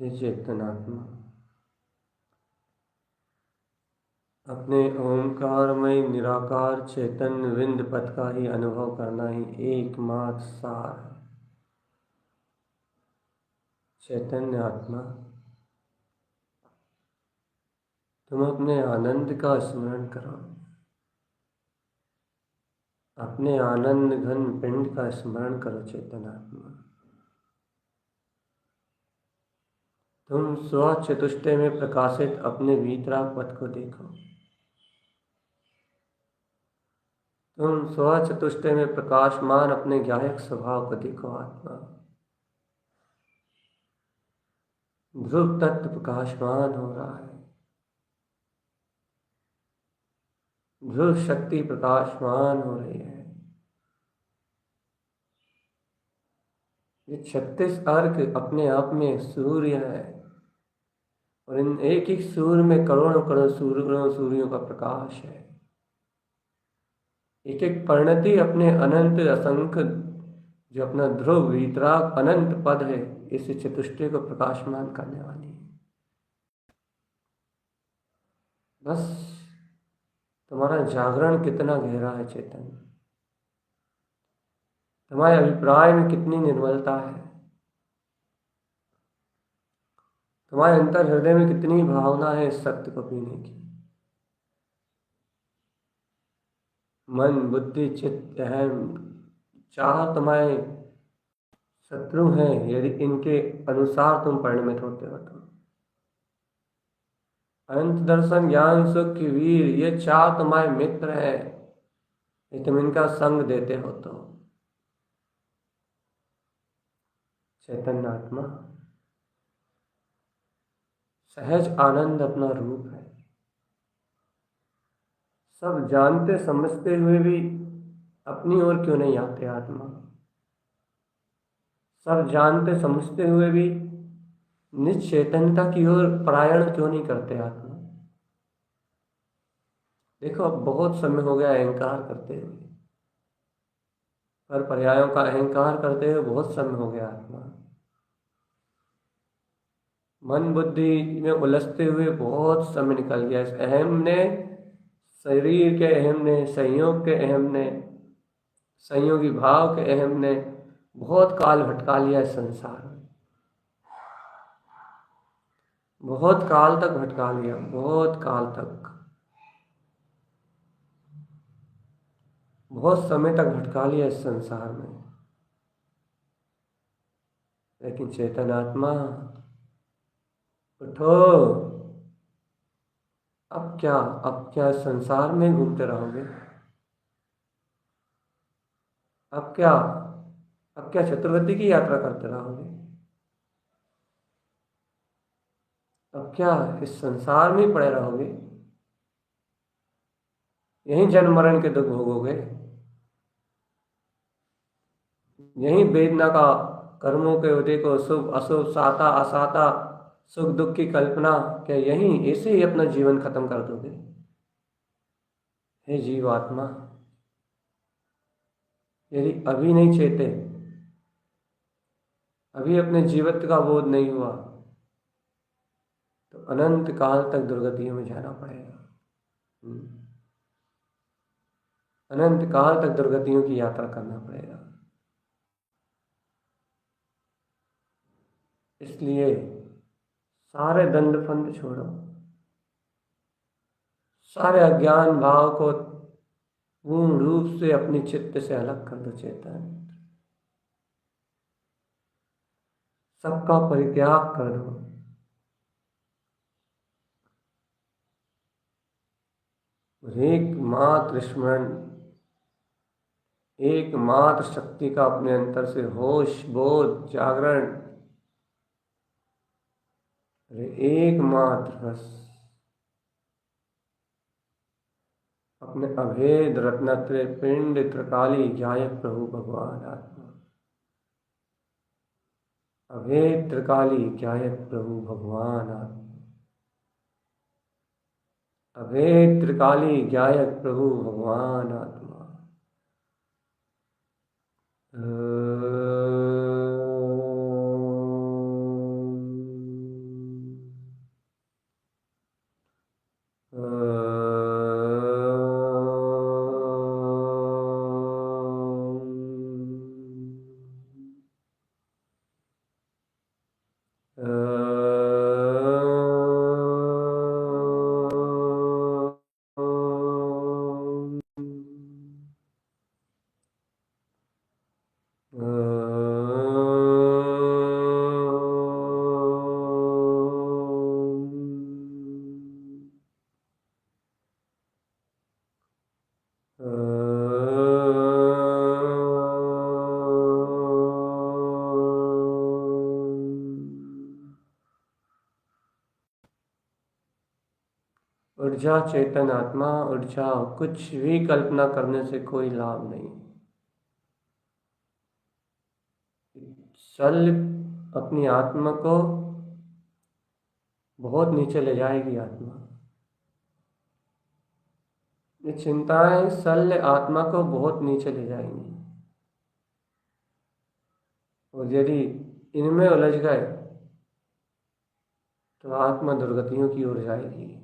हे चेतनात्मा, अपने ओंकारमय निराकार चैतन्य विंद पथ का ही अनुभव करना ही एकमात्र सार है। चैतन्य आत्मा, तुम अपने आनंद का स्मरण करो, अपने आनंद घन पिंड का स्मरण करो। चेतनात्मा, तुम स्वचतुष्टय में प्रकाशित अपने वीतराग पथ को देखो। तुम स्वचतुष्टय में प्रकाशमान अपने ज्ञायक स्वभाव को देखो। आत्मा, ध्रुव तत्व प्रकाशमान हो रहा है, ध्रुव शक्ति प्रकाशमान हो रही है। ये 36 अर्घ अपने आप में सूर्य है और इन एक एक सूर्य में करोड़ों करोड़ सूर्यों का प्रकाश है। एक एक परिणति अपने अनंत असंख्य जो अपना ध्रुव वीतराग अनंत पद है, इस चतुष्टय को प्रकाशमान करने वाली है। बस तुम्हारा जागरण कितना गहरा है चेतन, तुम्हारे अभिप्राय में कितनी निर्मलता है, तुम्हारे अंतर हृदय में कितनी भावना है इस सत्य को पीने की। मन बुद्धि चित्त अहम चाह तुम्हारे शत्रु हैं यदि इनके अनुसार तुम परिणमित होते हो तो। अनंत दर्शन ज्ञान सुख की वीर ये चार तुम्हारे मित्र है यदि तुम इनका संग देते हो तो। चैतन्य आत्मा सहज आनंद अपना रूप है। सब जानते समझते हुए भी अपनी ओर क्यों नहीं आते आत्मा? सब जानते समझते हुए भी निज चैतन्यता की ओर पलायन क्यों नहीं करते आत्मा? देखो अब बहुत समय हो गया अहंकार करते हुए, पर पर्यायों का अहंकार करते हुए बहुत समय हो गया आत्मा। मन बुद्धि में उलझते हुए बहुत समय निकल गया। इस अहम ने, शरीर के अहम ने, संयोग के अहम ने, संयोगी भाव के अहम ने बहुत काल भटका लिया इस संसार में, बहुत काल तक भटका लिया, बहुत काल तक, बहुत समय तक भटका लिया इस संसार में। लेकिन चेतन आत्मा उठो, अब क्या संसार में घूमते रहोगे? अब क्या चतुर्गति की यात्रा करते रहोगे? अब क्या इस संसार में ही पड़े रहोगे? यहीं जन्म मरण के दुख भोगोगे? यहीं वेदना का, कर्मों के उदय को, शुभ अशुभ, साता असाता, सुख दुख की कल्पना, क्या यहीं ऐसे ही अपना जीवन खत्म कर दोगे? हे जीवात्मा, यदि अभी नहीं चेते, अभी अपने जीवत्व का बोध नहीं हुआ तो अनंत काल तक दुर्गतियों में जाना पड़ेगा। अनंत काल तक दुर्गतियों की यात्रा करना पड़ेगा। इसलिए सारे दंड फंद छोड़ो, सारे अज्ञान भाव को पूर्ण रूप से अपनी चित्त से अलग कर दो चेतन। सबका परित्याग कर दो। एकमात्र स्मरण, एकमात्र शक्ति का अपने अंतर से होश बोध जागरण, एकमात्र बस अपने अभेद रत्नत्रय पिंड त्रिकाली ज्ञायक प्रभु भगवान आत्मा। अभेद त्रिकाली ज्ञायक प्रभु भगवान आत्मा। अभेद त्रिकाली ज्ञायक प्रभु भगवान आत्मा। उठ जा चेतन आत्मा, उठ जाओ। कुछ भी कल्पना करने से कोई लाभ नहीं। सल अपनी आत्मा को बहुत नीचे ले जाएगी आत्मा। ये चिंताएं शल्य आत्मा को बहुत नीचे ले जाएंगी, और यदि इनमें उलझ गए तो आत्मा दुर्गतियों की ओर जाएगी।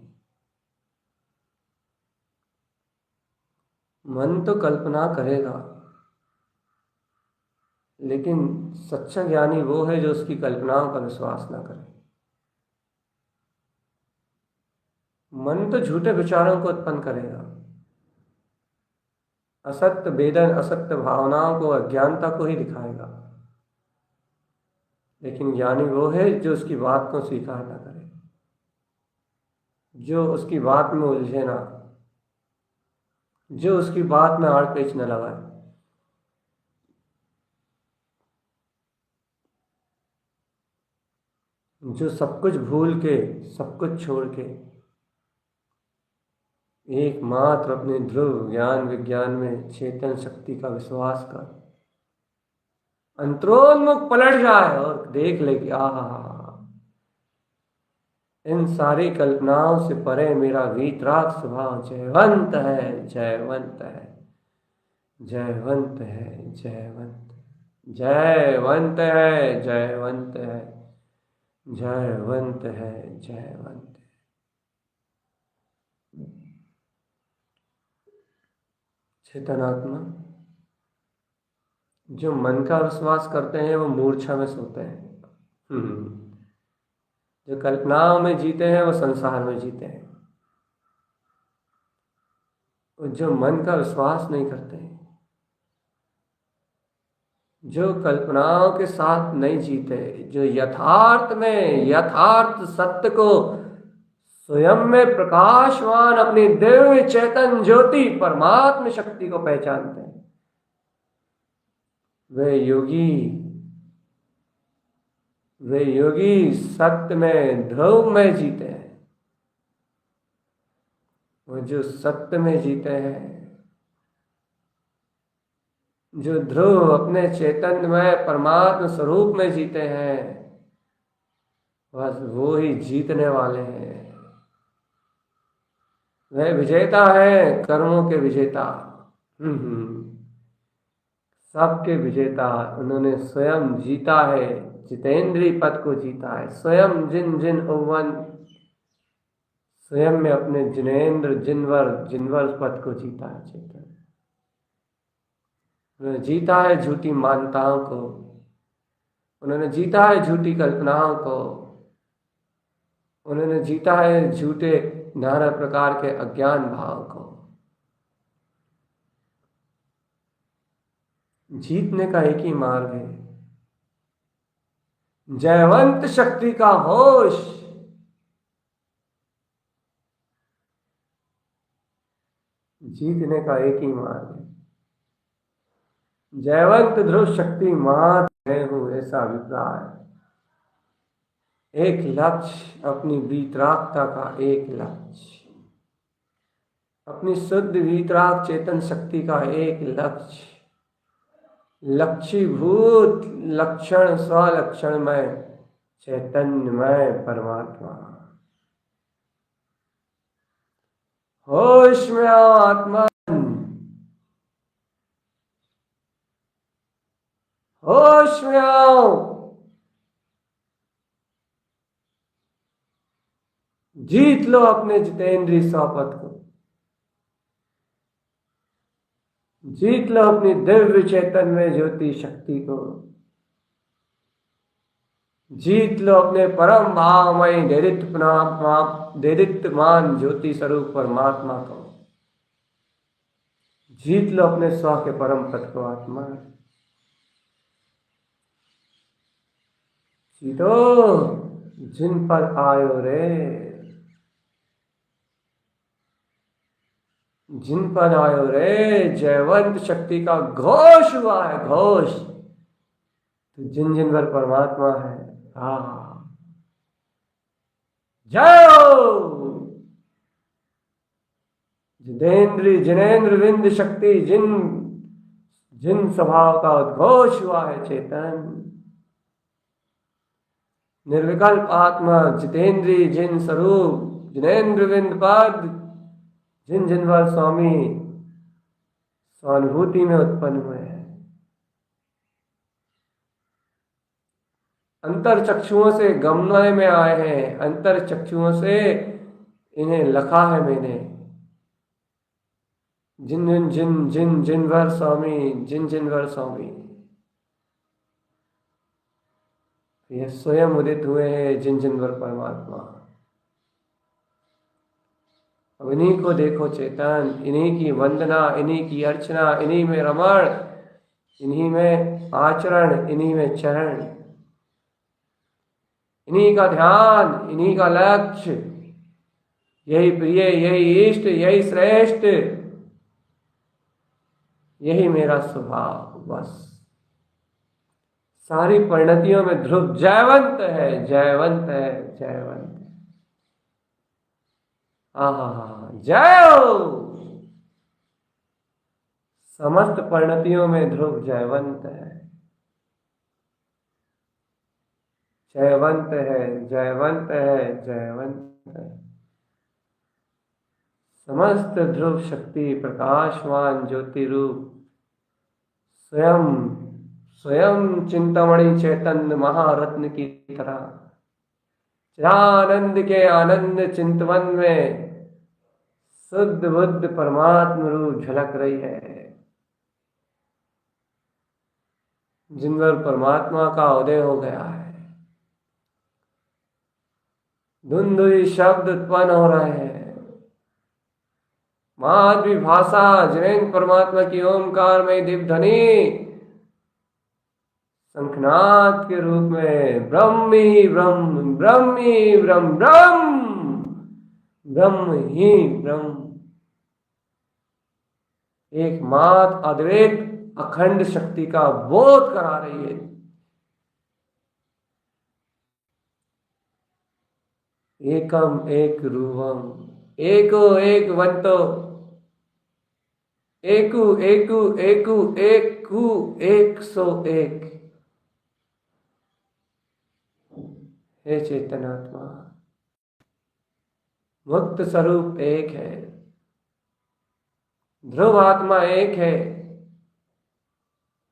मन तो कल्पना करेगा, लेकिन सच्चा ज्ञानी वो है जो उसकी कल्पनाओं पर विश्वास ना करे। मन तो झूठे विचारों को उत्पन्न करेगा, असत्य वेदन, असत्य भावनाओं को, अज्ञानता को ही दिखाएगा। लेकिन ज्ञानी वो है जो उसकी बात को स्वीकार ना करे, जो उसकी बात में उलझे ना, जो उसकी बात में आड़ पेच न लगाए। जो सब कुछ भूल के, सब कुछ छोड़ के एकमात्र अपने ध्रुव ज्ञान विज्ञान में चेतन शक्ति का विश्वास कर अंतरोन्मुख पलट जाए और देख ले कि आहा, इन सारी कल्पनाओं से परे मेरा वीतराग स्वभाव जयवंत है, जयवंत है, जयवंत है, जयवंत, जयवंत है, जयवंत है, जयवंत है, जयवंत है। चेतनात्मा जो मन का विश्वास करते हैं वो मूर्छा में सोते हैं। जो कल्पनाओं में जीते हैं वो संसार में जीते हैं। और जो मन का विश्वास नहीं करते हैं, जो कल्पनाओं के साथ नहीं जीते, जो यथार्थ में यथार्थ सत्य को स्वयं में प्रकाशवान अपनी दिव्य चेतन ज्योति परमात्म शक्ति को पहचानते हैं, वे योगी सत्य में ध्रुव में जीते हैं। वो जो सत्य में जीते हैं, जो ध्रुव अपने चैतन्य में परमात्म स्वरूप में जीते हैं, बस वो ही जीतने वाले हैं। वह विजेता है, कर्मों के विजेता, सबके विजेता। उन्होंने स्वयं जीता है, जितेंद्रीय पद को जीता है। स्वयं जिन जिन उवन, स्वयं में अपने जिनेन्द्र जिनवर पद को जीता है चेतन। उन्होंने जीता है झूठी मान्यताओं को, उन्होंने जीता है झूठी कल्पनाओं को, उन्होंने जीता है झूठे नाना प्रकार के अज्ञान भाव को। जीतने का एक ही मार्ग है, जयवंत शक्ति का होश। जीतने का एक ही मार्ग है, जयवंत ध्रुव शक्ति मात्र मैं हूं, ऐसा अभिप्राय। एक लक्ष्य, अपनी वीतरागता का एक लक्ष्य, अपनी शुद्ध वीतराग चेतन शक्ति का एक लक्ष्य, लक्ष्यभूत लक्षण स्वलक्षणमय चैतन्यमय परमात्मा। होश में आओ आत्मा, होश में आओ। जीत लो अपने जितेंद्रीय स्वपद को, जीत लो अपनी दिव्य चेतन में ज्योति शक्ति को, जीत लो अपने परम भावमय दैदित्यमान ज्योति स्वरूप परमात्मा को, जीत लो अपने स्व के परम पद को आत्मा। जीतो जिन पर आयो रे, जिन पर आयो रे, जयवंत शक्ति का घोष हुआ है, घोष। तो जिन जिन पर परमात्मा है, जय जितेंद्र जिनेन्द्र विंद शक्ति, जिन जिन स्वभाव का उद्घोष हुआ है चेतन, निर्विकल्प आत्मा जितेंद्रीय जिन स्वरूप जिनेन्द्र विंद पद, जिन जिनवर स्वामी स्वानुभूति में उत्पन्न हुए हैं। अंतर चक्षुओं से गमने में आए हैं, अंतर चक्षुओं से इन्हें लखा है मैंने। जिन जिन जिन जिन जिनवर स्वामी, जिन जिनवर स्वामी, ये स्वयं उदित हुए हैं जिन जिनवर परमात्मा। अब इन्हीं को देखो चेतन, इन्हीं की वंदना, इन्हीं की अर्चना, इन्हीं में रमण, इन्हीं में आचरण, इन्हीं में चरण, इन्हीं का ध्यान, इन्हीं का लक्ष्य, यही प्रिय, यही इष्ट, यही श्रेष्ठ, यही मेरा स्वभाव। बस सारी परिणतियों में ध्रुव जयवंत है, जयवंत है, जयवंत है। आहा, जय हो। समस्त परिणतियों में ध्रुव जयवंत है, जयवंत है, जयवंत है, जयवंत है। समस्त ध्रुव शक्ति प्रकाशवान ज्योति रूप स्वयं स्वयं चिंतामणि चैतन्य महारत्न की तरह चिदानंद के आनंद चिंतवन में शुद्ध बुद्ध परमात्म रूप झलक रही है, जिन पर परमात्मा का उदय हो गया है। धुंधुई शब्द उत्पन्न हो रहे हैं, माधवी भाषा, जिनेंग परमात्मा की ओमकार में दिव्य ध्वनि शंखनाद के रूप में ब्रह्म ही ब्रह्म, ब्रह्म ही ब्रह्म, ब्रह्म ब्रह्म ही ब्रह्म, एकमात्र अद्वैत अखंड शक्ति का बोध करा रही है। एकम एक रूपम, एको एक वंतो, एकु एकु एकु एकु एक सो एक। हे चेतनात्मा, मुक्त स्वरूप एक है, ध्रुव आत्मा एक है,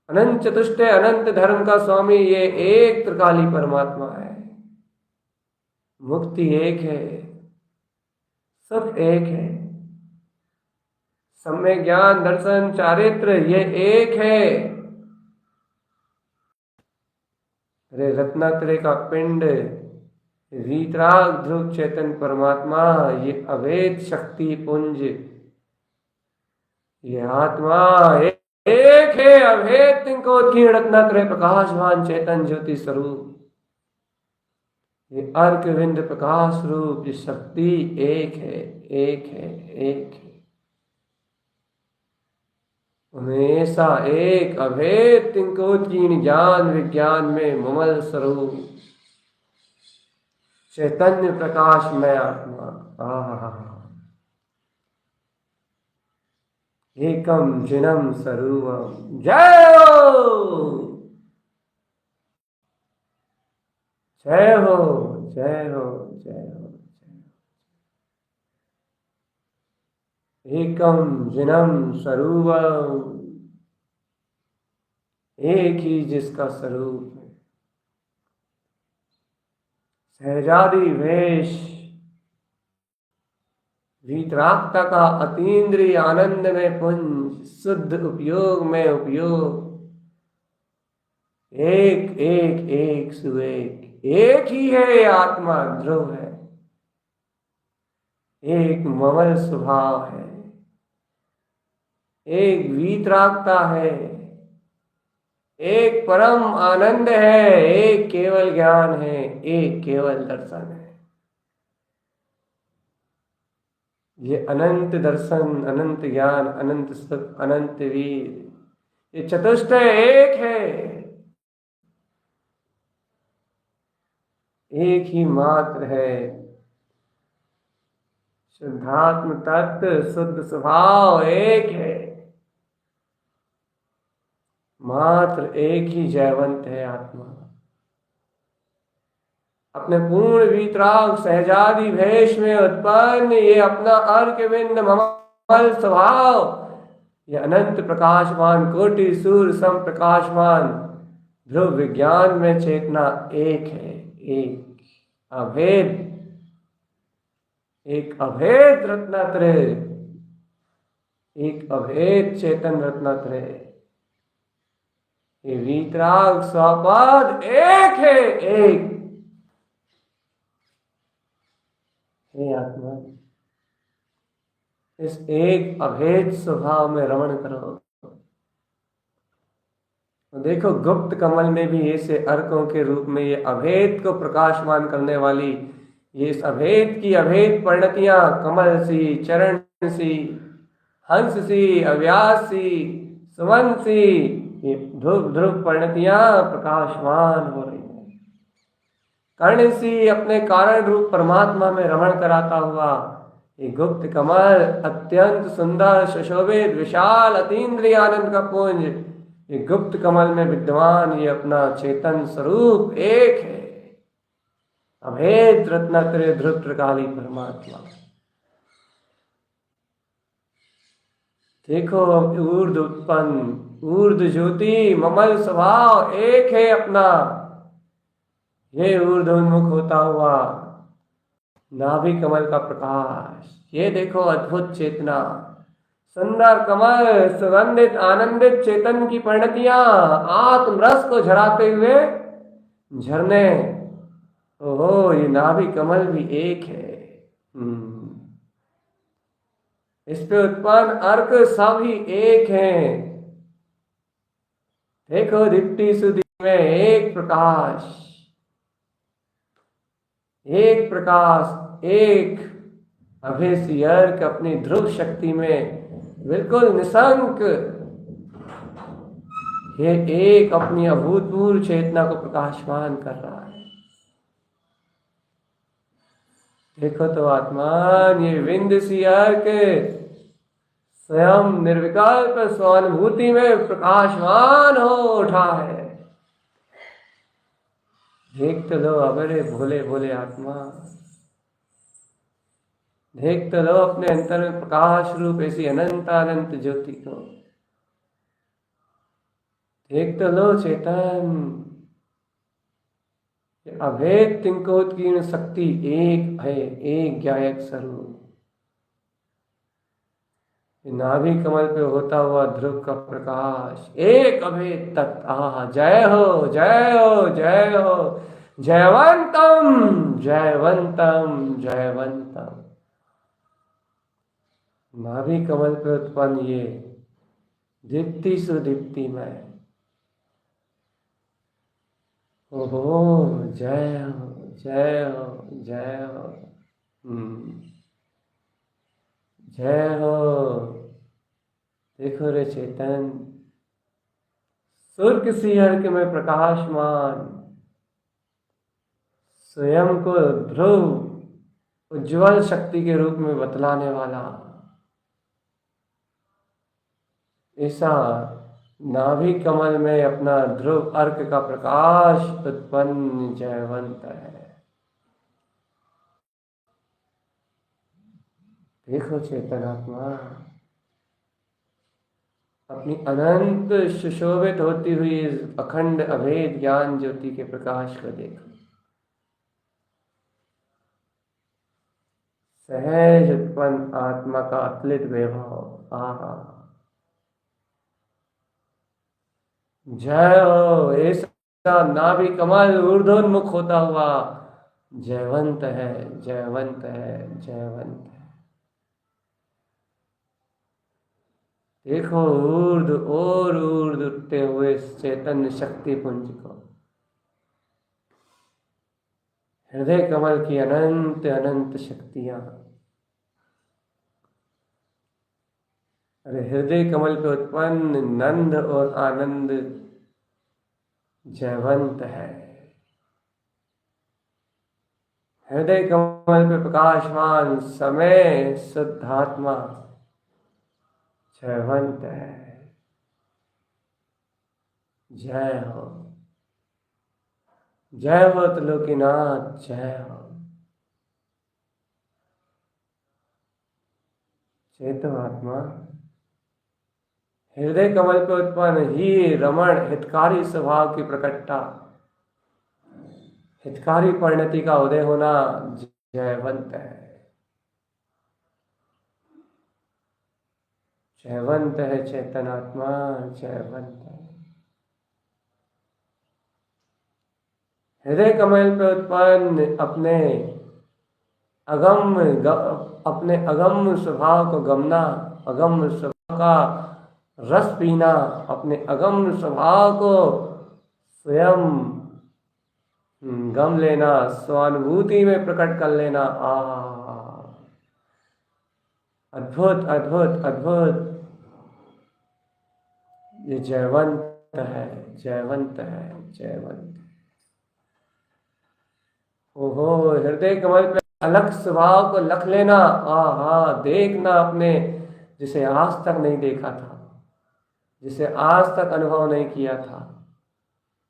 अनंत चतुष्टय अनंत धर्म का स्वामी ये एक त्रिकाली परमात्मा है। मुक्ति एक है, सब एक है, सम्यक ज्ञान दर्शन चारित्र ये एक है। अरे रत्नात्रय का पिंड वीतराग ध्रुव चेतन परमात्मा, ये अवेद शक्ति पुंज, ये आत्मा एक है, अभेद तिंकोत्कीर्ण रत्नात्रय प्रकाशवान चेतन ज्योति स्वरूप, ये अर्क विंद प्रकाश रूप, ये शक्ति एक है, एक है, एक है, हमेशा एक अभेद तिंकोत्कीर्ण ज्ञान विज्ञान में ममल स्वरूप चैतन्य प्रकाश में आत्मा। एकम जिनम स्वरूपम। जय हो, जय हो, जय हो, जय हो। एकम जिनम स्वरूपम, एक ही जिसका स्वरूप है। सहजादी वेश, वीतरागता का अतीन्द्रिय आनंद में पुंज, शुद्ध उपयोग में उपयोग, एक एक एक सुएक, एक ही है ये आत्मा, ध्रुव है, एक ममल स्वभाव है, एक वीतरागता है, एक परम आनंद है, एक केवल ज्ञान है, एक केवल दर्शन है। ये अनंत दर्शन, अनंत ज्ञान, अनंत सुख, अनंत वीर, ये चतुष्टय एक है, एक ही मात्र है। शुद्धात्म तत्व, शुद्ध स्वभाव एक है, मात्र एक ही जयवंत है आत्मा। अपने पूर्ण वीतराग सहजादी भेष में उत्पन्न ये अपना अर्क विंद ममल स्वभाव, ये अनंत प्रकाशमान कोटि सूर्य सम प्रकाशमान ध्रुव विज्ञान में चेतना एक है, एक अभेद, एक अभेद रत्नात्रय एक अभेद चेतन रत्नत्रय, ये वीतराग स्वपद एक है, एक। हे आत्मा, इस एक अभेद स्वभाव में रमण करो। देखो गुप्त कमल में भी ऐसे अर्कों के रूप में ये अभेद को प्रकाशमान करने वाली, ये इस अभेद की अभेद परिणतियां, कमल सी, चरण सी, हंस सी, अव्यास सी, सुमन सी, ये ध्रुव ध्रुव परिणतियां प्रकाशमान हो रही है। कर्ण सी अपने कारण रूप परमात्मा में रमण कराता हुआ ये गुप्त कमल अत्यंत सुंदर, सुशोभित, विशाल, अतीन्द्रिय आनंद का पुंज, ये गुप्त कमल में विद्यमान ये अपना चेतन स्वरूप एक है, अभेद रत्नत्रय ध्रुव त्रिकाली परमात्मा। देखो ऊर्ध उत्पन्न, ऊर्ध ज्योति, ममल स्वभाव एक है अपना, ये ऊर्ध्वोन्मुख होता हुआ नाभि कमल का प्रकाश, ये देखो अद्भुत चेतना, सुंदर कमल, सुगंधित आनंदित चेतन की परिणतियां, आत्मरस को झराते हुए झरने, ओहो ये नाभि कमल भी एक है। इस पे उत्पन्न अर्क सभी एक हैं। देखो दीप्ति सुदीप में एक प्रकाश, एक प्रकाश, एक अभेसी अर्क अपनी ध्रुव शक्ति में बिल्कुल निशंक, ये एक अपनी अभूतपूर्व चेतना को प्रकाशमान कर रहा है। देखो तो आत्मान, ये विंद सी अर्क स्वयं निर्विकल्प स्वानुभूति में प्रकाशमान हो उठा है। देख तो लो अबरे भोले भोले आत्मा, देख तो लो अपने अंतर में प्रकाश रूप ऐसी अनंत अनंत ज्योति को, देख तो लो चेतन, अभेद तिंकोत्कीर्ण शक्ति एक है, एक ज्ञायक स्वरूप, नाभि कमल पे होता हुआ ध्रुव का प्रकाश, एक अभेद तत्व। जय हो जय हो जय हो, जयवंतम जयवंतम जयवंतम। नाभि कमल पे उत्पन्न ये दीप्ति सुदीप्ति में, ओहो जय हो जय हो जय हो, जय हो। देखो रे चेतन, स्वर्ग सी अर्क में प्रकाशमान, स्वयं को ध्रुव उज्ज्वल शक्ति के रूप में बतलाने वाला ऐसा नाभि कमल में अपना ध्रुव अर्क का प्रकाश उत्पन्न जयवंत है। देखो चेतनात्मा, अपनी अनंत सुशोभित होती हुई अखंड अभेद ज्ञान ज्योति के प्रकाश को देखो, सहज उत्पन्न आत्मा का अतुलित वैभव। आहा, जय हो। ऐसा नाभि कमल ऊर्ध्वोन्मुख होता हुआ जयवंत है, जयवंत है, जयवंत है। देखो ऊर्ध और ऊर्ध उठते हुए चैतन्य शक्ति पुंज को, हृदय कमल की अनंत अनंत शक्तियां, अरे हृदय कमल पे उत्पन्न नंद और आनंद जयवंत है। हृदय कमल पे प्रकाशमान समय शुद्धात्मा जयवंत है। जय हो जय हो त्रिलोकीनाथ, जय हो। चेतो आत्मा, हृदय कमल पे उत्पन्न ही रमण हितकारी स्वभाव की प्रकटता, हितकारी परिणति का उदय होना जयवंत है। जयवंत है चेतन आत्मा, जयवंत है। हृदय कमल पे उत्पन्न अपने अगम स्वभाव को गमना, अगम स्वभाव का रस पीना, अपने अगम स्वभाव को स्वयं गम लेना, स्वानुभूति में प्रकट कर लेना। अद्भुत अद्भुत अद्भुत। ये जयवंत है, जयवंत है, जयवंत। ओहो, हृदय कमल पे अलग स्वभाव को लख लेना। देखना अपने, जिसे आज तक नहीं देखा था, जिसे आज तक अनुभव नहीं किया था,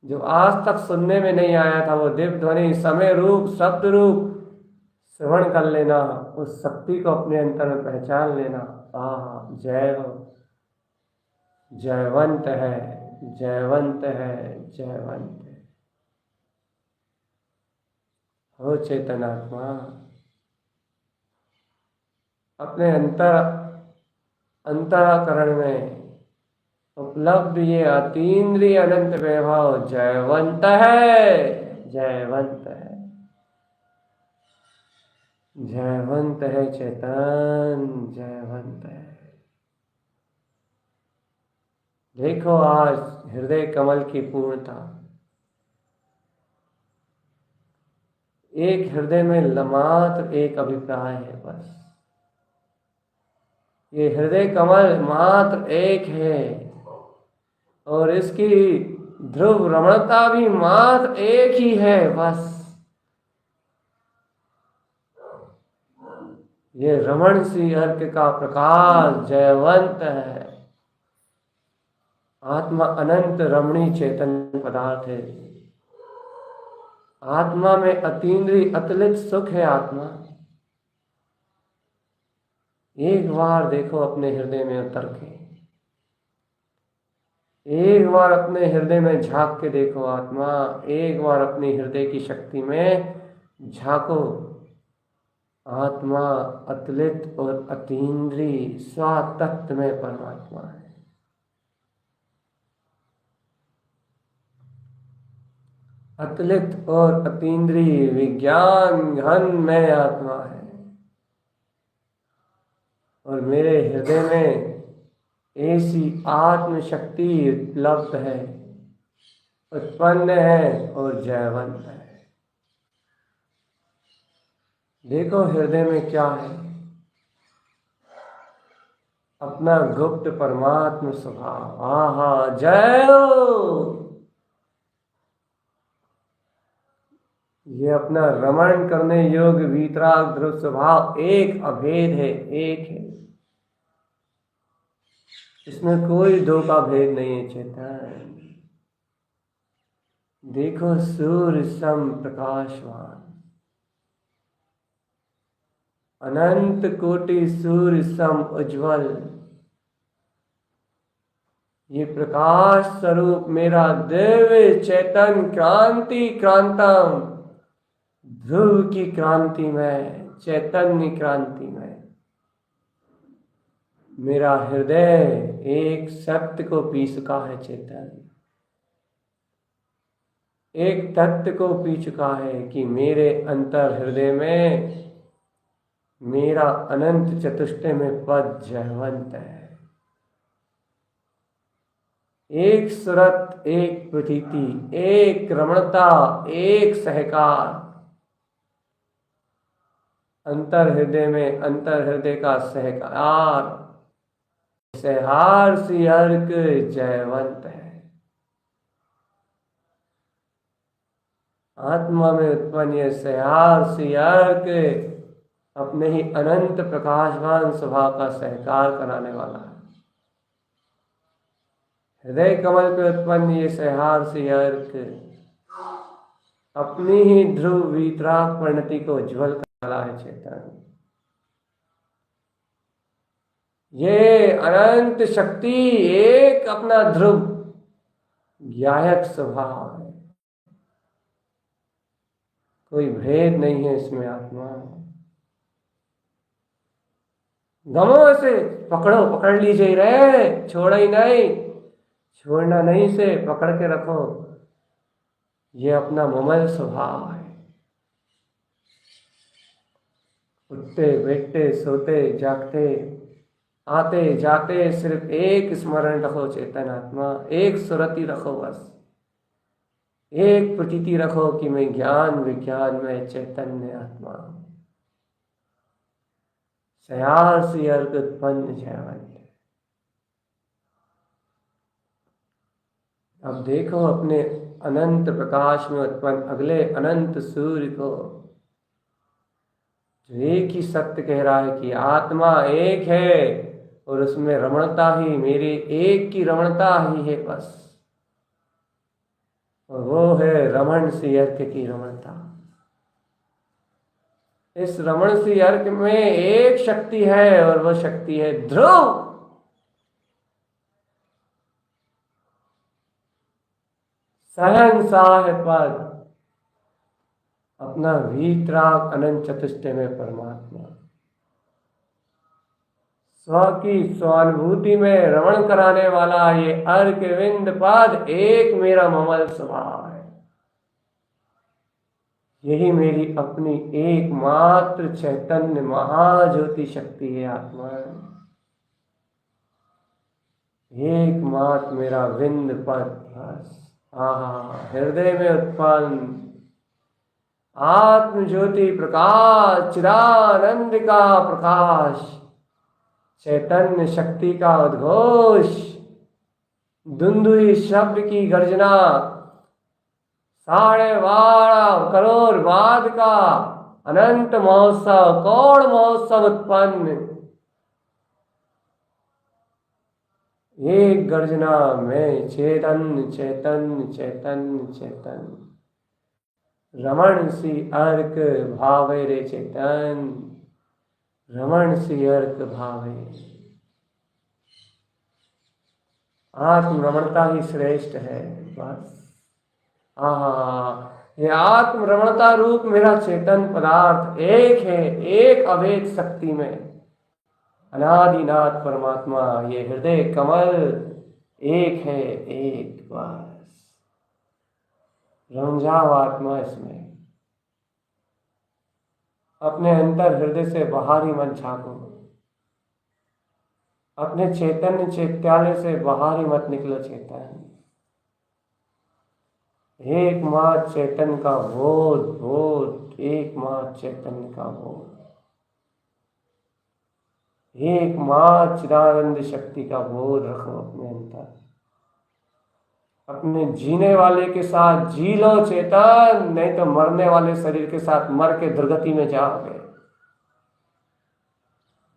जो आज तक सुनने में नहीं आया था, वो दिव्य ध्वनि, समय रूप, शब्द रूप श्रवण कर लेना, उस शक्ति को अपने अंतर में पहचान लेना। जय हो, जयवंत है, जयवंत है, जयवंत है। हो चेतनात्मा, अपने अंतःकरण में उपलब्ध ये अतीन्द्रिय अनंत वैभव जयवंत है, जयवंत है, जयवंत है चेतन, जयवंत है। देखो आज हृदय कमल की पूर्णता, एक हृदय में मात्र एक अभिप्राय है बस। ये हृदय कमल मात्र एक है और इसकी ध्रुव रमणता भी मात्र एक ही है बस। ये रमण सी अर्क का प्रकाश जयवंत है। आत्मा अनंत रमणी चेतन पदार्थ है। आत्मा में अतीन्द्रिय अतुलित सुख है। आत्मा एक बार देखो अपने हृदय में उतर के, एक बार अपने हृदय में झांक के देखो। आत्मा एक बार अपने हृदय की शक्ति में झांको। आत्मा अतुलित और अतीन्द्रिय स्वातत्व में परमात्मा है। अतुलित और अतीन्द्रिय विज्ञान घन में आत्मा है और मेरे हृदय में ऐसी आत्मशक्ति उपलब्ध है, उत्पन्न है और जयवंत है। देखो हृदय में क्या है, अपना गुप्त परमात्म स्वभाव। जय हो। ये अपना रमण करने योग्य वीतराग ध्रुव स्वभाव एक अभेद है, एक है। इसमें कोई दो का भेद नहीं है चेतन। देखो सूर्य सम प्रकाशवान, अनंत कोटि सूर्य सम उज्ज्वल। ये प्रकाश स्वरूप मेरा दिव्य चेतन क्रांति क्रांतम, ध्रुव की क्रांति में, चैतन्य क्रांति में मेरा हृदय एक सत्य को पी चुका है। चेतन एक तत्व को पी चुका है कि मेरे अंतर हृदय में मेरा अनंत चतुष्टय में पद जयवंत है। एक सुरत, एक प्रतीति, एक रमणता, एक सहकार। अंतर हृदय में अंतर हृदय का सहकार, सहहार सी अर्क जयवंत है। आत्मा में उत्पन्न यह सहहार सी अर्क अपने ही अनंत प्रकाशवान स्वभाव का सहकार कराने वाला है। हृदय कमल पे उत्पन्न ये सहहार सी अर्क अपनी ही ध्रुव वीतराग परिणति को उज्ज्वल करने वाला है चेतन। ये अनंत शक्ति एक अपना ध्रुव ज्ञायक स्वभाव है, कोई भेद नहीं है इसमें। आत्मा गमो से पकड़ो, पकड़ लीजिए रे, छोड़ा ही नहीं, छोड़ना नहीं से पकड़ के रखो। ये अपना मुमल स्वभाव है। उठते बैठते सोते जागते आते जाते सिर्फ एक स्मरण रखो चेतन आत्मा, एक सुरति रखो बस, एक प्रतीति रखो कि मैं ज्ञान विज्ञान में चैतन्य आत्मा हूं। सयासी अर्घ उत्पन्न जयवंत। अब देखो अपने अनंत प्रकाश में उत्पन्न अगले अनंत सूर्य को, जो एक ही सत्य कह रहा है कि आत्मा एक है और उसमें रमणता ही, मेरे एक की रमणता ही है बस, और वो है रमण सी अर्क की रमणता। इस रमण सी अर्क में एक शक्ति है और वह शक्ति है ध्रुव। शहंशाह पद, अपना वीतराग अनंत चतुष्टय में परमात्मा, स्व की स्वानुभूति में रमण कराने वाला ये अर्क विंद पद एक मेरा ममल स्वभाव है। यही मेरी अपनी एकमात्र चैतन्य महाज्योति शक्ति है आत्मा, एकमात्र मेरा विंद पद बस। हृदय में उत्पन्न आत्म ज्योति प्रकाश, चिदानंद का प्रकाश, चैतन्य शक्ति का उद्घोष, धुंधुई शब्द की गर्जना, 12.5 करोड़ बाद का अनंत महोत्सव, कौड़ महोत्सव उत्पन्न, एक गर्जना में चैतन्य चैतन्य चैतन्य चैतन्य, रमण सी अर्क भावे रे चेतन, रमण सी अर्क भावे। आत्म रमणता ही श्रेष्ठ है बस। ये आत्म रमणता रूप मेरा चेतन पदार्थ एक है, एक अभेद शक्ति में अनादिनाथ परमात्मा, ये हृदय कमल एक है, एक बस। रम जाओ आत्मा इसमें, अपने अंतर हृदय से बाहर ही मत झांको, अपने चैतन्य चैत्यालय से बाहर ही मत निकलो चेतन। एकमात्र चैतन्य का बोध, बोध, एकमात्र चैतन्य का बोध, एकमात्र चिदानंद शक्ति का बोध रखो अपने अंतर। अपने जीने वाले के साथ जी लो चेतन, नहीं तो मरने वाले शरीर के साथ मर के दुर्गति में जाओगे।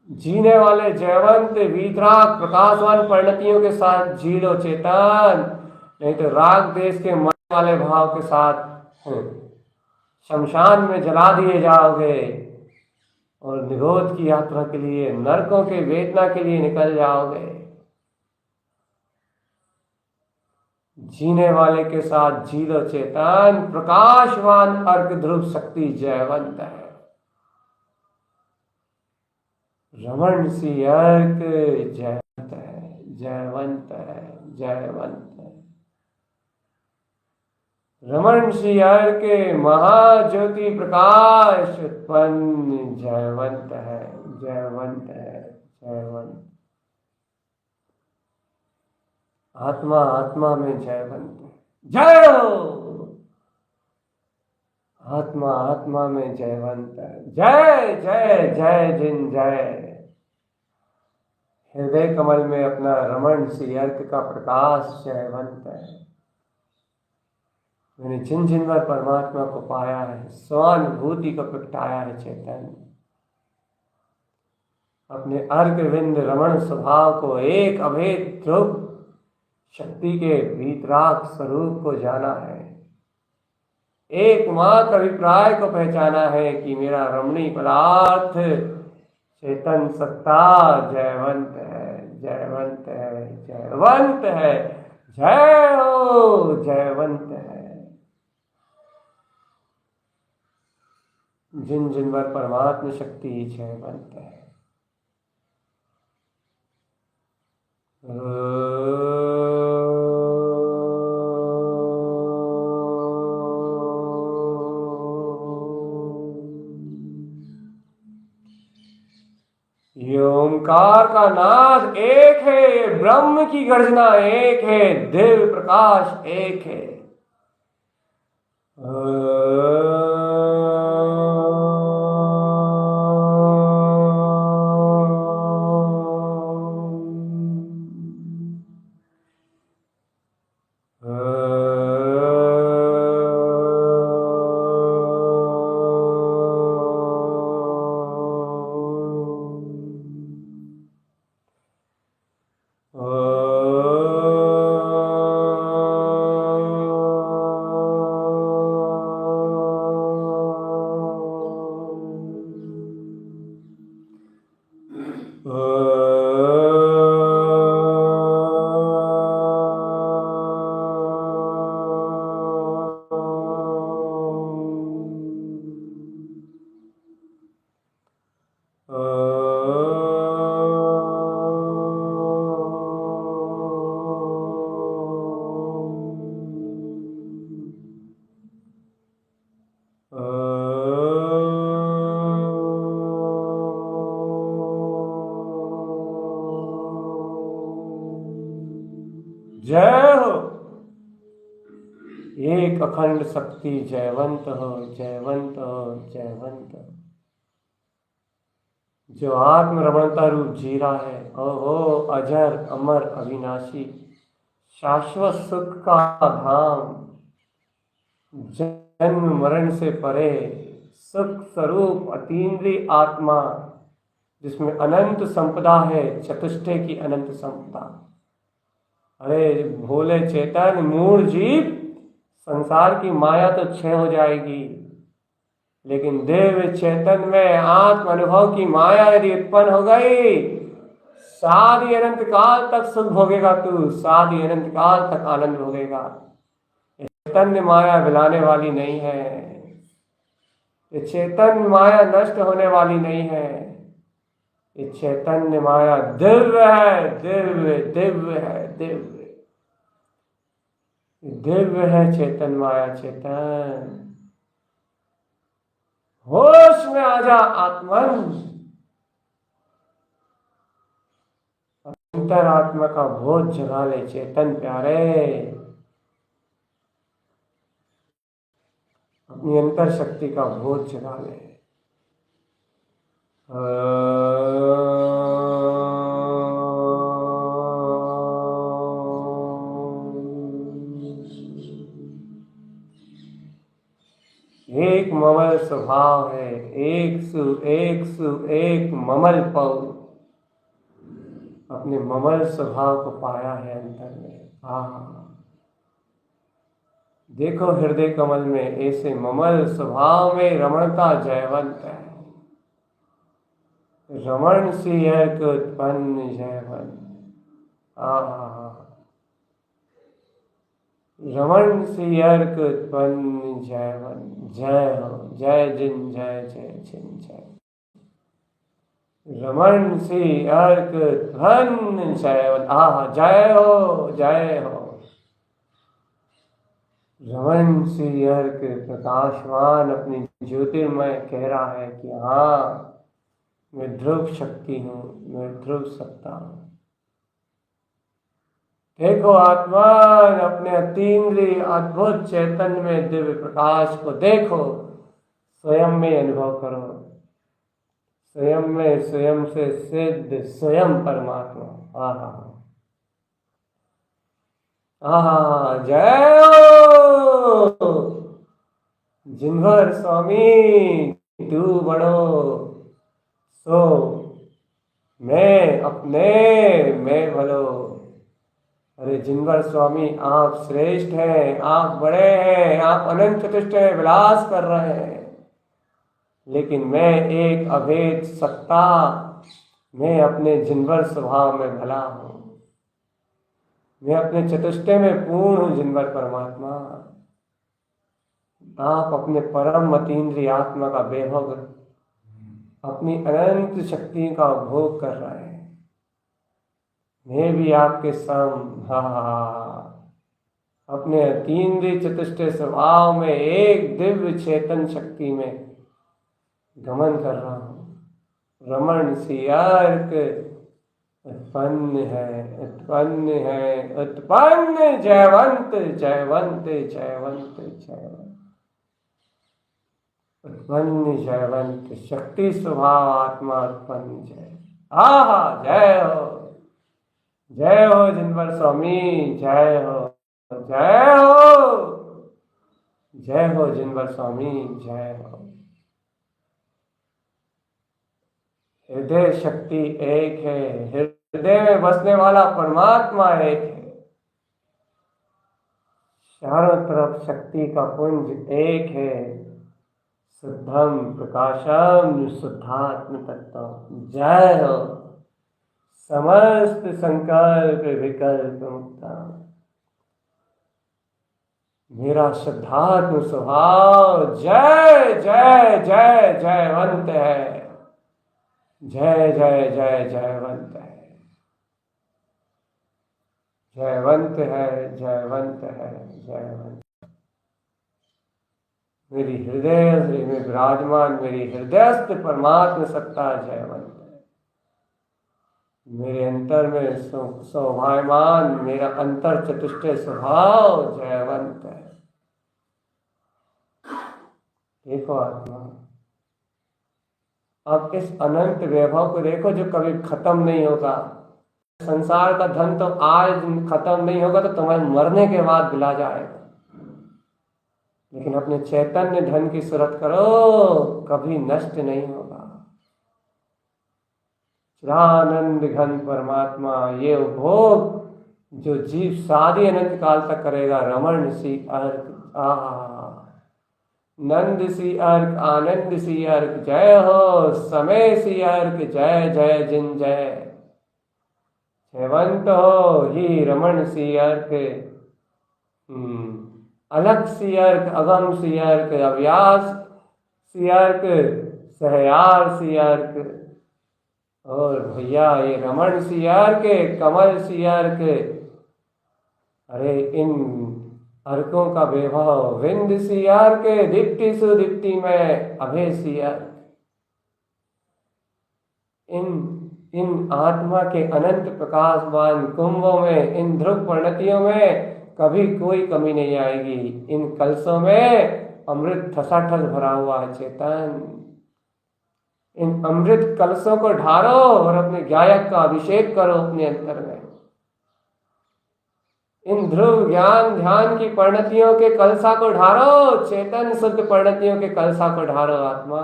जीने वाले जयवंत वीतराग प्रकाशवान परिणतियों के साथ जी लो चेतन, नहीं तो राग देश के मरने वाले भाव के साथ शमशान में जला दिए जाओगे और निरोध की यात्रा के लिए, नरकों के वेदना के लिए निकल जाओगे। जीने वाले के साथ जी लो चेतन, प्रकाशवान अर्क ध्रुव शक्ति जयवंत है, रमण सी अर्क जयवंत है, जयवंत है, जयवंत है। रमण सी अर्क महाज्योति प्रकाश उत्पन्न जयवंत है, जयवंत है, जयवंत। आत्मा आत्मा में जयवंत है, जय हो। आत्मा आत्मा में जयवंत है, जय जय जय जिन जय। हृदय कमल में अपना रमण सी अर्क का प्रकाश जयवंत है। मैंने जिन जिन बार परमात्मा को पाया है, स्वानुभूति को प्रगटाया है चेतन, अपने अर्क विंद रमण स्वभाव को, एक अभेद ध्रुव शक्ति के वीतराग स्वरूप को जाना है, एकमात्र अभिप्राय को पहचाना है कि मेरा रमणीय पदार्थ चेतन सत्ता जयवंत है, जयवंत है, जयवंत है, जय हो, जयवंत है। जिन जिन पर परमात्मा शक्ति जयवंत है। ये ओंकार का नाद एक है, ब्रह्म की गर्जना एक है, दिव्य प्रकाश एक है। जय हो। एक अखंड शक्ति जयवंत हो, जयवंत हो, जयवंत हो। जो आत्म रमणता रूप जी रहा है, ओहो अजर अमर अविनाशी शाश्वत सुख का धाम, जन्म मरण से परे सुख स्वरूप अतीन्द्रिय आत्मा, जिसमें अनंत संपदा है, चतुष्टय की अनंत संपदा। अरे भोले चेतन मूढ़ जीव, संसार की माया तो क्षय हो जाएगी, लेकिन दिव्य चेतन में आत्म अनुभव की माया यदि उत्पन्न हो गई, सारी अनंत काल तक सुख भोगेगा तू, सारी अनंत काल तक आनंद भोगेगा। चैतन्य माया मिलाने वाली नहीं है, ये चैतन्य माया नष्ट होने वाली नहीं है। ये चैतन्य माया दिव्य है, दिव्य दिव्य है, दिव्य दिव्य है चेतन माया। चेतन होश में आजा आत्मन, अंतरात्मा का बोध जगा ले चेतन प्यारे, अपनी अंतर शक्ति का बोध जगा ले। एक ममल स्वभाव है, एक ममल पव, अपने ममल स्वभाव को पाया है अंतर में। देखो हृदय कमल में ऐसे ममल स्वभाव में रमणता जयवंत है। रमण से एक उत्पन्न जयवंत, रमण से अर्क उत्पन्न जयवंत। जय हो, जय जिन जय जय जिन जय। रमण से अर्क उत्पन्न जयवंत, जय हो, जय हो। रमण से अर्क प्रकाशवान अपनी ज्योतिर्मय कह रहा है कि हाँ, मैं ध्रुव शक्ति हूँ, मैं ध्रुव सत्ता हूँ। देखो आत्मान अपने अतीन्द्रिय अद्भुत चैतन्य में दिव्य प्रकाश को देखो, स्वयं में अनुभव करो, स्वयं में स्वयं से सिद्ध स्वयं परमात्मा। जय हो जिनवर स्वामी, तू बड़ो सो मैं अपने मैं भलो। अरे जिनवर स्वामी, आप श्रेष्ठ हैं, आप बड़े हैं, आप अनंत चतुष्ट विलास कर रहे हैं, लेकिन मैं एक अभेद सत्ता, मैं अपने जिनवर स्वभाव में भला हूँ, मैं अपने चतुष्टय में पूर्ण हूँ। जिनवर परमात्मा, आप अपने परम अतीन्द्रिय आत्मा का बेभोग, अपनी अनंत शक्ति का भोग कर रहे हैं। मैं भी आपके सम अपने अतीन्द्रिय चतुष्टय स्वभाव में एक दिव्य चेतन शक्ति में गमन कर रहा हूँ। रमण सी अर्क उत्पन्न है उत्पन्न, जयवंत जयवंत जयवंत जयवंत, उत्पन्न जयवंत, शक्ति स्वभाव आत्मा उत्पन्न जय। जय हो जिनवर स्वामी, जय हो जय हो, जय हो जिनवर स्वामी, जय हो। हृदय शक्ति एक है, हृदय में बसने वाला परमात्मा एक है। चारों तरफ शक्ति का पुंज एक है। शुद्धम प्रकाशम शुद्धात्म तत्व, जय हो। समस्त संकल्प विकल्प मुक्ता, मेरा शुद्धात्म स्वभाव जय जय जय जयवंत है, जय जय जय जयवंत है, जयवंत है जयवंत है जयवंत। मेरी हृदय में विराजमान मेरी हृदयस्थ परमात्म सत्ता जयवंत है। मेरे अंतर में शोभायमान मेरा अंतर चतुष्टय स्वभाव जयवंत है। देखो आत्मा, अब इस अनंत वैभव को देखो जो कभी खत्म नहीं होगा। संसार का धन तो आज खत्म नहीं होगा, तो तुम्हें मरने के बाद दिला जाएगा। लेकिन अपने चैतन्य धन की सूरत करो, कभी नष्ट नहीं होगा। चिदानंद घन परमात्मा, ये उपभोग जो जीव शादी अनंत काल तक करेगा। रमण सी अर्क, नंद सी अर्क, आनंद सी अर्क, जय हो। समय सी अर्क, जय जय जिन जय, जयवंत हो ही रमण सी अर्क। अलग सी अर्क, अगम सी अर्क, अव्यास सी अर्क, सहयार सी अर्क। और भैया ये रमण सी अर्क, कमल सी अर्क। अरे इन अर्कों का वैभव, विंद सी अर्क, दीप्ति सुदीप्ति में अभय सी अर्क। इन आत्मा के अनंत प्रकाशमान कुंभों में, इन ध्रुव परिणतियों में कभी कोई कमी नहीं आएगी। इन कलशों में अमृत ठसाठस भरा हुआ है चेतन। इन अमृत कलशों को ढारो और अपने गायक का अभिषेक करो अपने अंतर में। इन ध्रुव ज्ञान ध्यान की परिणतियों के कलशा को ढारो, चेतन शुद्ध परिणतियों के कलशा को ढारो आत्मा।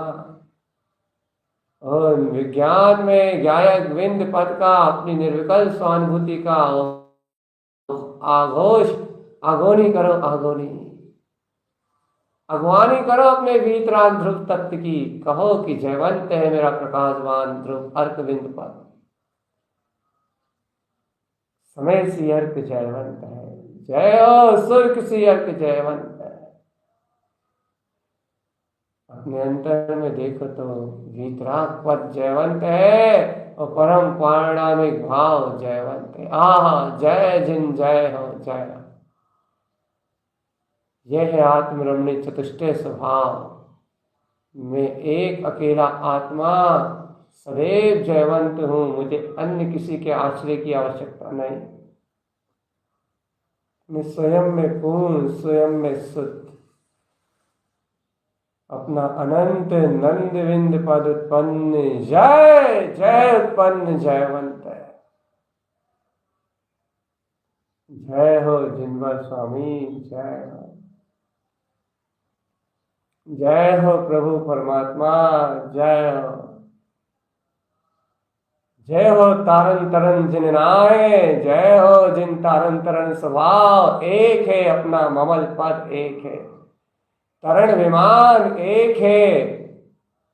और विज्ञान में गायक विंद पद का, अपनी निर्विकल्प स्वानुभूति का आघोष, आगोनी करो, आगोनी अगवानी करो अपने वीतराग ध्रुव तत्व की। कहो कि जयवंत है मेरा प्रकाशवान ध्रुव अर्क विंद पद। समय सी अर्क जयवंत है, जय हो। सुर्ख सी अर्क जयवंत है। अपने अंतर में देखो तो वीतराग पद जयवंत है और परम पारणामिक भाव जयवंत है। जय जिन जय हो, जय हो। यह है आत्मरमणीय चतुष्टय स्वभाव। मैं एक अकेला आत्मा सदैव जयवंत हूं, मुझे अन्य किसी के आश्रय की आवश्यकता नहीं। मैं स्वयं में पूर्ण, स्वयं में शुद्ध, अपना अनंत नंद विंद पद उत्पन्न, जय जय उत्पन्न जयवंत है। जय हो जिनवर स्वामी, जय हो। जय हो प्रभु परमात्मा, जय हो। जय हो तारन तरन जिन नाए, जय हो जिन तारन तरन स्वभाव एक है, अपना ममल पद एक है, तरण विमान एक है,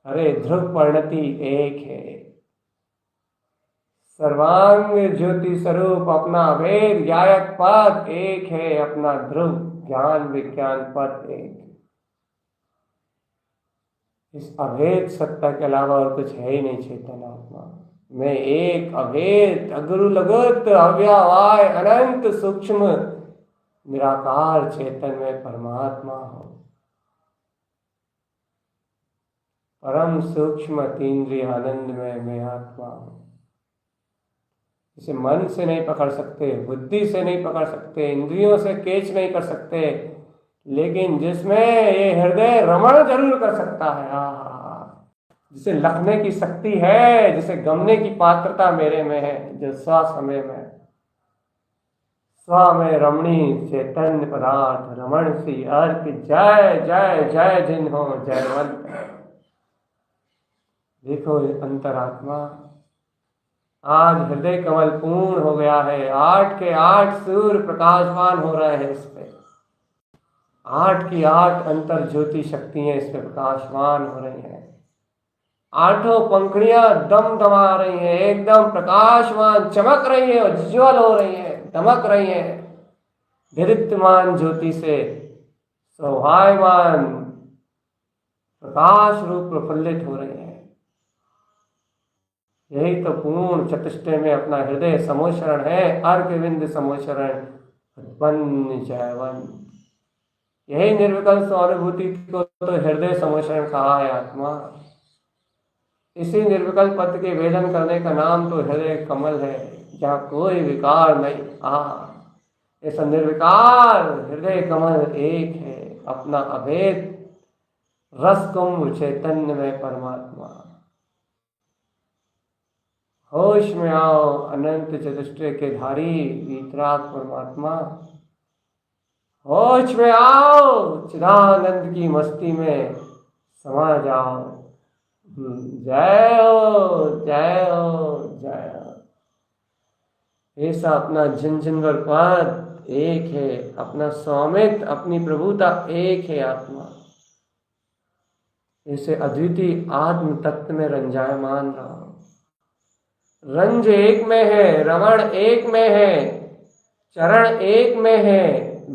अरे ध्रुव परिणति एक है। सर्वांग ज्योति स्वरूप अपना अभेद गायक पद एक है, अपना ध्रुव ज्ञान विज्ञान पद एक है। इस अभेद सत्ता के अलावा और कुछ है ही नहीं चेतन आत्मा। मैं एक अभेद अगुरु लगत अव्यवाय अनंत सूक्ष्म निराकार चेतन में परमात्मा हूँ। परम सूक्ष्म अतीन्द्रिय आनंद में मैं आत्मा हूँ। इसे मन से नहीं पकड़ सकते, बुद्धि से नहीं पकड़ सकते, इंद्रियों से कैच नहीं कर सकते, लेकिन जिसमें ये हृदय रमण जरूर कर सकता है। जिसे लखने की शक्ति है, जिसे गमने की पात्रता मेरे में है, जो स्व समय में स्व में रमणी चैतन्य पदार्थ रमण सी अर्थ जय जय जय जिन हो जयवंत। देखो अंतरात्मा आज हृदय कमल पूर्ण हो गया है। 8 के 8 सूर्य प्रकाशमान हो रहे हैं इस पे। 8 की 8 अंतर ज्योति शक्तियां इस पे प्रकाशमान हो रही हैं। 8 पंखुड़ियां दम दमा रही हैं, एकदम प्रकाशमान चमक रही है, उज्ज्वल हो रही है, दमक रही है। दीप्तमान ज्योति से शोभायमान प्रकाश रूप प्रफुल्लित हो रही है। यही तो पूर्ण चतुष्टय में अपना हृदय समोशरण है। अर्घविंद समोशरण उत्पन्न जयवंत। यही निर्विकल्प अनुभूति को तो हृदय समोशरण कहा है आत्मा। इसी निर्विकल्प पद के वेदन करने का नाम तो हृदय कमल है, जहाँ कोई विकार नहीं। ऐसा निर्विकार हृदय कमल एक है, अपना अभेद रस कुंभ चैतन्य में परमात्मा। होश में आओ अनंत चतुष्टय के धारी वीतराग परमात्मा। होश में आओ, चिदानंद की मस्ती में समा जाओ। जय हो जय हो जय हो। ऐसा अपना झिनझिनवर पद एक है, अपना स्वामित्व अपनी प्रभुता एक है आत्मा। ऐसे अद्वितीय आत्म तत्व में रंजायमान रहो। रंज एक में है, रमण एक में है, चरण एक में है,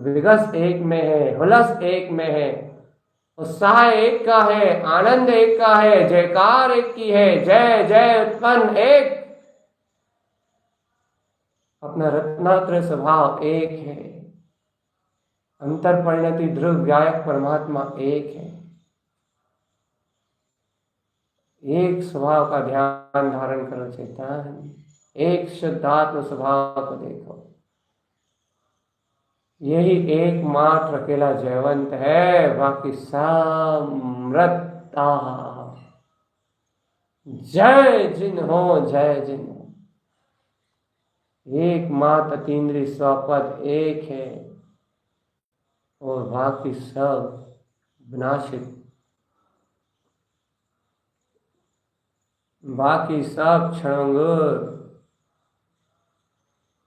विगस एक में है, हुलस एक में है, उत्साह एक का है, आनंद एक का है, जयकार एक की है, जय जय उत्पन्न एक। अपना रत्नात्रय स्वभाव एक है। अंतर परिणति ध्रुव व्यायक परमात्मा एक है। एक स्वभाव का ध्यान धारण करो चेतन। एक शुद्धात्म स्वभाव को देखो। यही एकमात्र अकेला जयवंत है, बाकी सब मृता। जय जिन हो जय जिन हो। एकमात्र अतीन्द्रिय स्वपद एक है और बाकी सब विनाशित, बाकी सब क्षणभंगुर,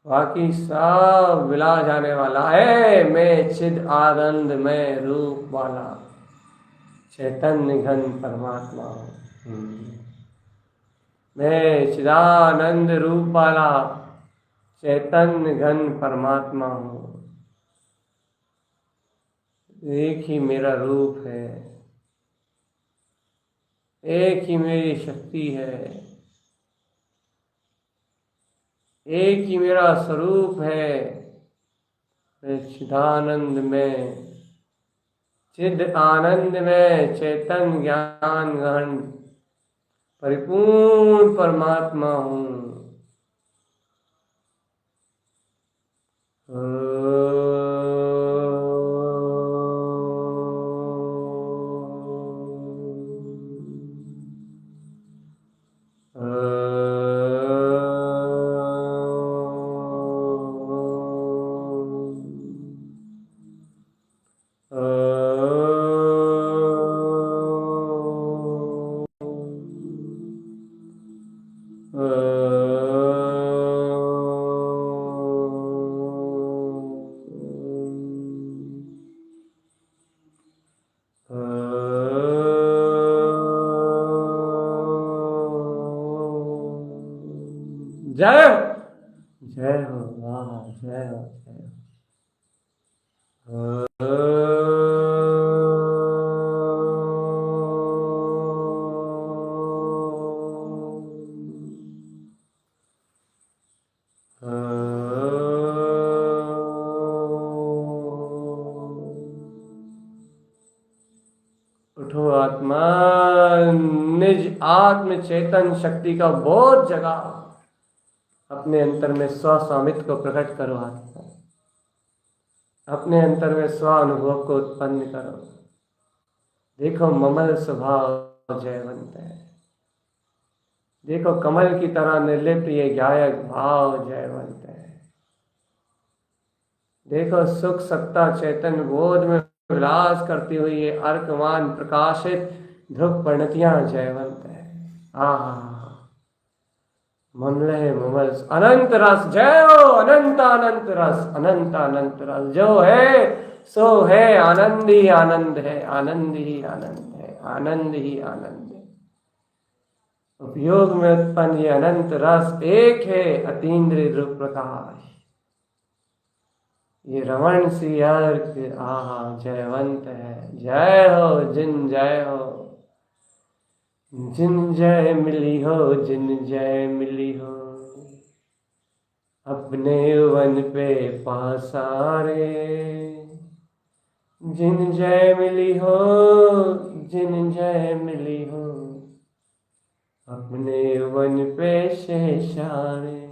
बाकी सब विला जाने वाला है। मैं चिद आनंद में रूप वाला चैतन्य घन परमात्मा हूँ। मैं चिदानंद रूप वाला चैतन्य घन परमात्मा हूँ। एक ही मेरा रूप है, एक ही मेरी शक्ति है, एक ही मेरा स्वरूप है। मैं चिदानंद में, चिद आनंद में चैतन्य ज्ञान गहन परिपूर्ण परमात्मा हूँ। जय हो जय हो, वाह जय हो जय हो। उठो आत्मा, निज आत्म चेतन शक्ति का बोध जगा, अपने अंतर में स्व स्वामित्व को प्रकट करो आत्मा, अपने अंतर में स्व अनुभव को उत्पन्न करो। देखो ममल स्वभाव जयवंत है, देखो कमल की तरह निर्लिप्त ये गायक भाव जयवंत है। देखो सुख सत्ता चैतन्य बोध में विलास करती हुई ये अर्कमान प्रकाशित ध्रुव परिणतियां जयवंत है। आहा, ममले ममल अनंत रस, जय हो अनंत अनंत रस, अनंत अनंत रस जो है सो है, आनंद ही आनंद है, आनंद ही आनंद है, आनंद ही आनंद है। उपयोग में उत्पन्न ये अनंत रस एक है, अतीन्द्रिय ध्रुव प्रकाश, ये रमण सी अर्क आहा जयवंत है। जय हो जिन जय हो, जिन जय मिली हो, जिन जय मिली हो, अपने वन पे पासारे, जिन जय मिली हो, जिन जय मिली हो, अपने वन पे शेषारे।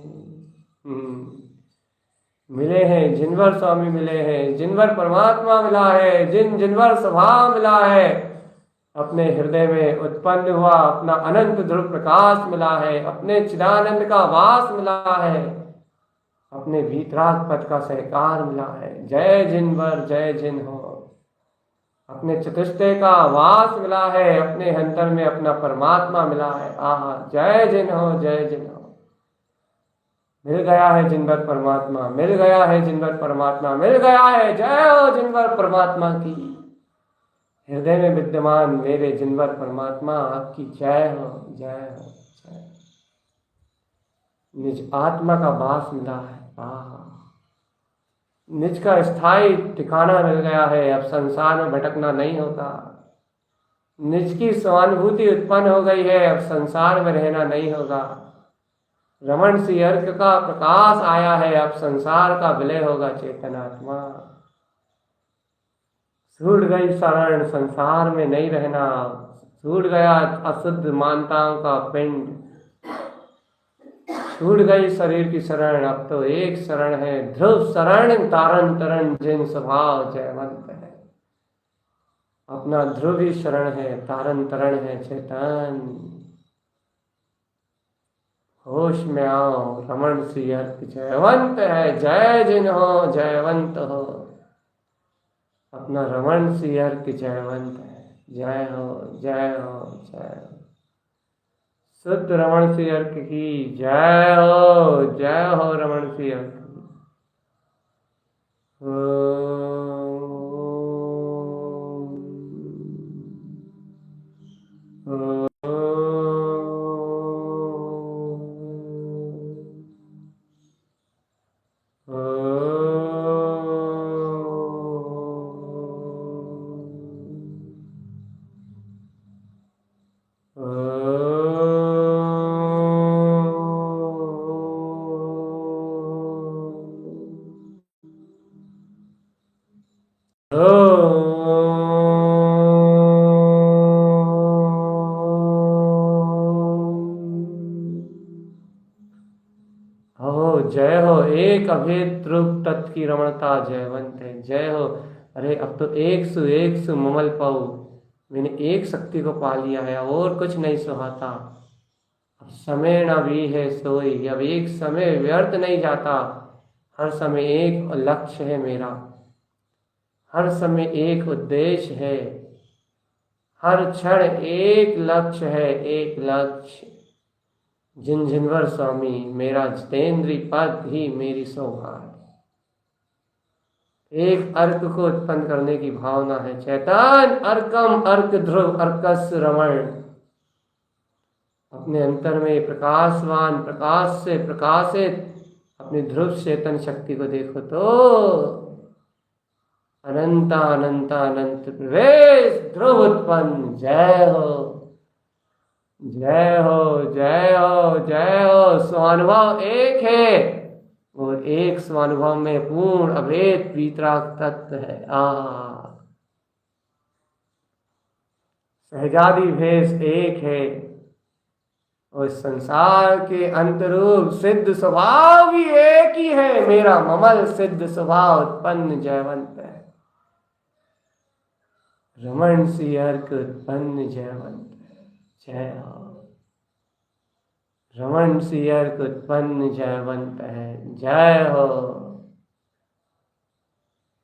मिले हैं जिनवर स्वामी मिले हैं, जिनवर परमात्मा मिला है, जिनवर स्वभाव मिला है, अपने हृदय में उत्पन्न हुआ अपना अनंत ध्रुव प्रकाश मिला है, अपने चिदानंद का वास मिला है, अपने भीतराग पद का सहकार मिला है। जय जिनवर जय जिन हो, अपने चतुष्टय का वास मिला है, अपने अंतर में अपना परमात्मा मिला है। आहा, जय जिन हो, जय जिन हो। मिल गया है जिनवर परमात्मा, मिल गया है जिनवर परमात्मा, मिल गया है। जय हो जिनवर परमात्मा की, हृदय में विद्यमान मेरे जिनवर परमात्मा आपकी जय हो, जय हो, जय। निज आत्मा का वास मिला है, निज का स्थायी ठिकाना मिल गया है, अब संसार में भटकना नहीं होगा। निज की स्वानुभूति उत्पन्न हो गई है, अब संसार में रहना नहीं होगा। रमण सी अर्क का प्रकाश आया है, अब संसार का विलय होगा चेतन आत्मा। छूट गई शरण, संसार में नहीं रहना, छूट गया अशुद्ध मानताओं का पिंड, छूट गई शरीर की शरण, अब तो एक शरण है, ध्रुव शरण तारण तरण जिन स्वभाव जयवंत है। अपना ध्रुव ही शरण है, तारण तरण है चेतन। होश में आओ, रमण सी अर्क जयवंत है, जय जिन हो, जयवंत हो। अपना रमण सी अर्क जयवंत है, जय हो, जय हो, जय हो। शुद्ध रमण सी अर्क की जय हो, जय हो रमण सी अर्क की। जय हो एक अभेद ध्रुव तत्व की रमणता जयवंत है, जय हो। अरे अब तो एक सु ममल पाऊ, मैंने एक शक्ति को पा लिया है, और कुछ नहीं सुहाता। अब समय न भी है सोई, अब एक समय व्यर्थ नहीं जाता। हर समय एक लक्ष्य है मेरा, हर समय एक उद्देश्य है, हर क्षण एक लक्ष्य है, एक लक्ष्य। जिन जिनवर स्वामी मेरा जितेंद्री पद ही मेरी सौभाग्य। एक अर्क को उत्पन्न करने की भावना है चैतन अर्कम अर्क ध्रुव अर्कस रमण। अपने अंतर में प्रकाशवान प्रकाश से प्रकाशित अपनी ध्रुव चेतन शक्ति को देखो तो अनंत अनंत अनंत प्रवेश ध्रुव उत्पन्न। जय हो, जय हो, जय हो, जय हो। स्वानुभव एक है, केवल एक स्वानुभव में पूर्ण अभेद वीतराग तत्व है। सहजादि भेष एक है और संसार के अंतरूप सिद्ध स्वभाव भी एक ही है। मेरा ममल सिद्ध स्वभाव उत्पन्न जयवंत है। रमण सी अर्क उत्पन्न जयवंत है। जय हो। रमण सी अर्क उत्पन्न जयवंत है। जय हो।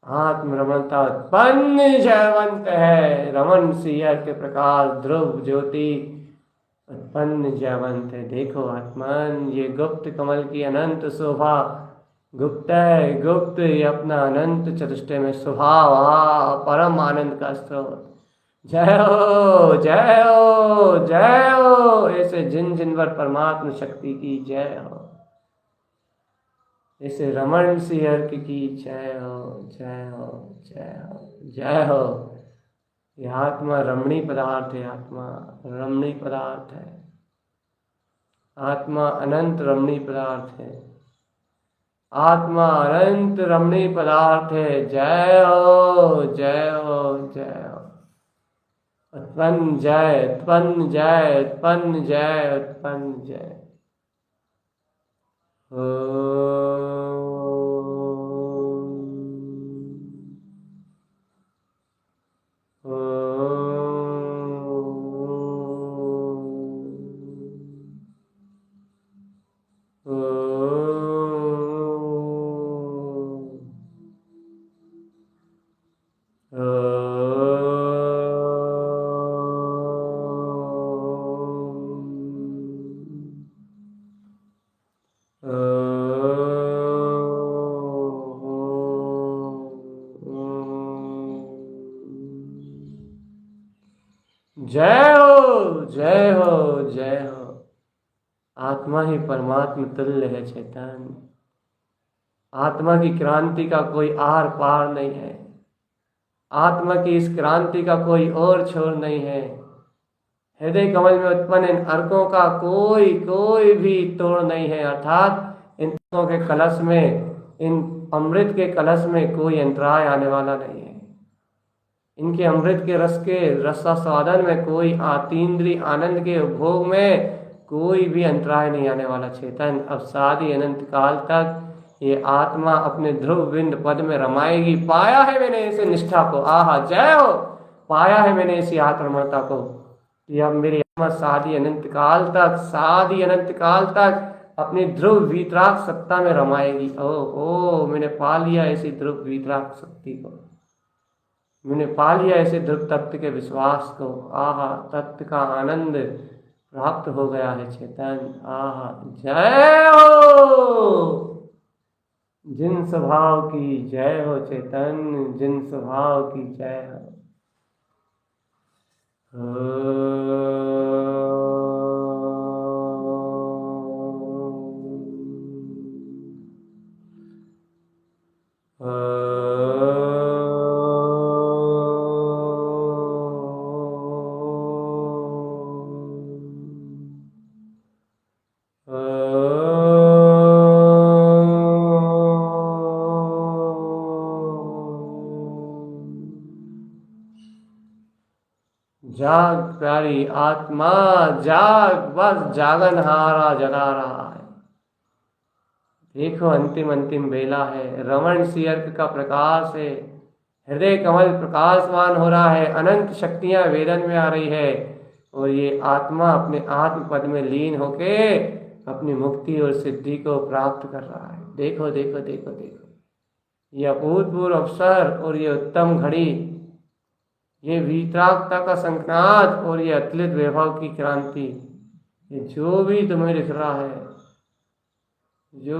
आत्म रमणता उत्पन्न जयवंत है। रमण सी अर्क प्रकाश ध्रुव ज्योति उत्पन्न जयवंत है। देखो आत्मन, ये गुप्त कमल की अनंत शोभा गुप्त है। गुप्त ये अपना अनंत चतुष्टय में स्वभाव परम आनंद का स्रोत। जय हो जय हो जय हो। ऐसे जिन जिन पर परमात्मा शक्ति की जय हो। ऐसे रमण सी अर्क की जय हो जय हो जय हो जय हो। यह आत्मा रमणीय पदार्थ है। आत्मा रमणीय पदार्थ है। आत्मा अनंत रमणीय पदार्थ है। आत्मा अनंत रमणीय पदार्थ है। जय हो जय हो जय हो। उत्पन्न जय उत्पन्न जय उत्पन्न जय उत्पन्न जय। जय हो जय हो जय हो। आत्मा ही परमात्मा तुल्य है चैतन्य। आत्मा की क्रांति का कोई आर पार नहीं है। आत्मा की इस क्रांति का कोई और छोर नहीं है। हृदय कमल में उत्पन्न इन अर्कों का कोई भी तोड़ नहीं है। अर्थात इन के कलश में, इन अमृत के कलश में कोई अंतराय आने वाला नहीं है। इनके अमृत के रस के रसास्वादन में कोई आतीन्द्रिय आनंद के उपभोग में कोई भी अंतराय नहीं आने वाला। चेतन अब सादी अनंत काल तक ये आत्मा अपने ध्रुव बिंद पद में रमाएगी। पाया है मैंने इसे निष्ठा को। आहा जय हो। पाया है मैंने इसी आत्मता को। यह मेरी आत्मा सादी अनंत काल तक अपनी ध्रुव वीतराग सत्ता में रमाएगी। ओ मैंने पा लिया ऐसी ध्रुव वीतराग शक्ति को। मैंने पा लिया ऐसे ध्रुव तत्व के विश्वास को। आहा तत्व का आनंद प्राप्त हो गया है चेतन। आहा जय हो। जिन स्वभाव की जय हो चेतन। जिन स्वभाव की जय हो। जाग प्यारी आत्मा जाग। बस जागनहारा जगा रहा है। देखो अंतिम बेला है। रमण सी अर्क का प्रकाश है। हृदय कमल प्रकाशवान हो रहा है। अनंत शक्तियां वेदन में आ रही है और ये आत्मा अपने आत्म पद में लीन होके अपनी मुक्ति और सिद्धि को प्राप्त कर रहा है। देखो देखो देखो देखो। ये अभूतपूर्व अवसर और ये उत्तम घड़ी, ये वीतरागता का संकनाद और ये अतुलित वैभव की क्रांति, ये जो भी तुम्हें दिख रहा है, जो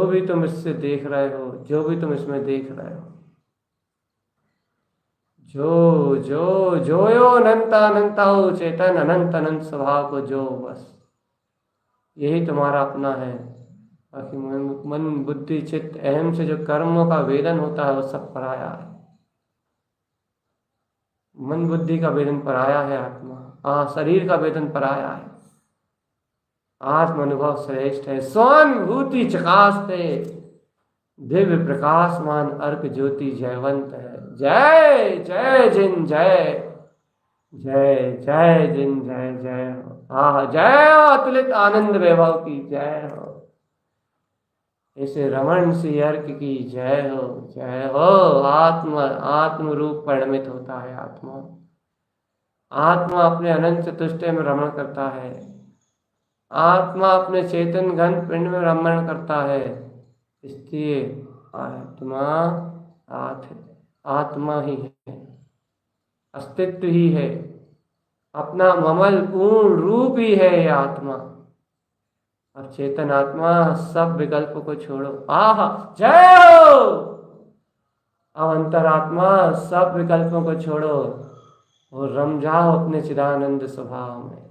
भी तुम इससे देख रहे हो, जो भी तुम इसमें देख रहे हो, जो जो जो यो अनंता हो चेतन। अनंत अनंत स्वभाव को जो, बस यही तुम्हारा अपना है। बाकी मन बुद्धि चित्त अहम से जो कर्मों का वेदन होता है वो सब पराया है। मन बुद्धि का वेदन पराया है। आत्मा शरीर का वेदन पराया है। आत्म अनुभव श्रेष्ठ है, स्वानुभूति चकास्ते, दिव्य प्रकाशमान अर्क ज्योति जयवंत है। जय जय जिन जय, जय जय जिन जय जय हो। आह जय हो, अतुलित आनंद वैभव की जय हो। ऐसे रमण सी अर्क की जय हो, जय हो। आत्मा आत्म रूप परिणमित होता है। आत्मा आत्मा अपने अनंत चतुष्टय में रमण करता है। आत्मा अपने चेतन घन पिंड में रमण करता है। इसलिए आत्मा आत्मा ही है, अस्तित्व ही है, अपना ममल पूर्ण रूप ही है ये आत्मा। और चेतन आत्मा सब विकल्प को छोड़ो, आह जय हो। अब अंतरात्मा सब विकल्पों को छोड़ो और रम जाओ अपने चिदानंद स्वभाव में,